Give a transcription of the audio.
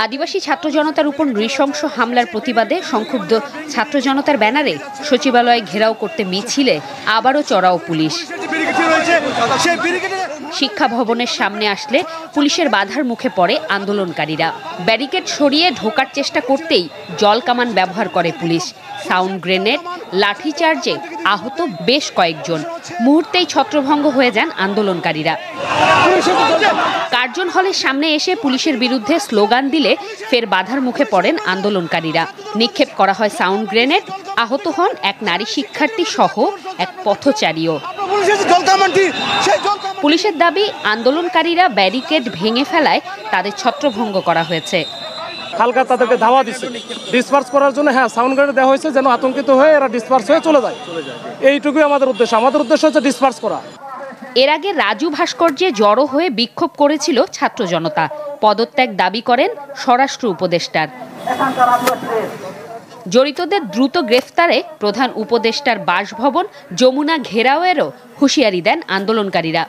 আদিবাসী ছাত্র জনতার উপর নৃশংস হামলার প্রতিবাদে সংক্ষুব্ধ ছাত্র জনতার ব্যানারে সচিবালয় ঘেরাও করতে মিছিলে আবারও চড়াও পুলিশ। শিক্ষা ভবনের সামনে আসলে পুলিশের বাধার মুখে পড়ে আন্দোলনকারীরা। ব্যারিকেড সরিয়ে ঢোকার চেষ্টা করতেই জল কামান ব্যবহার করে পুলিশ। সাউন্ড গ্রেনেড, লাঠিচার্জে আহত বেশ কয়েকজন। মুহূর্তেই ছত্রভঙ্গ হয়ে যান আন্দোলনকারীরা। কার্জন হলের সামনে এসে পুলিশের বিরুদ্ধে স্লোগান দিলে ফের বাধার মুখে পড়েন আন্দোলনকারীরা। নিক্ষেপ করা হয় সাউন্ড গ্রেনেড। আহত হন এক নারী শিক্ষার্থী সহ এক পথচারীও। পুলিশের দাবি, আন্দোলনকারীরা ব্যারিকেড ভেঙে ফেলায় তাদের ছত্রভঙ্গ করা হয়েছে। হালকা তাদেরকে ধাওয়া দিচ্ছে ডিসপার্স করার জন্য। হ্যাঁ, সাউন্ড গ্রেনেড দেওয়া হয়েছে যেন আতঙ্কিত হয়ে এরা ডিসপার্স হয়ে চলে যায়। এইটুকুই আমাদের উদ্দেশ্য। আমাদের উদ্দেশ্য হচ্ছে ডিসপার্স করা। এর আগে রাজু ভাস্কর্যে জড়ো হয়ে বিক্ষোভ করেছিল ছাত্র জনতা। পদত্যাগ দাবি করেন স্বরাষ্ট্র উপদেষ্টার। জড়িতদের দ্রুত গ্রেফতারে প্রধান উপদেষ্টার বাসভবন যমুনা ঘেরাওয়েরও হুঁশিয়ারি দেন আন্দোলনকারীরা।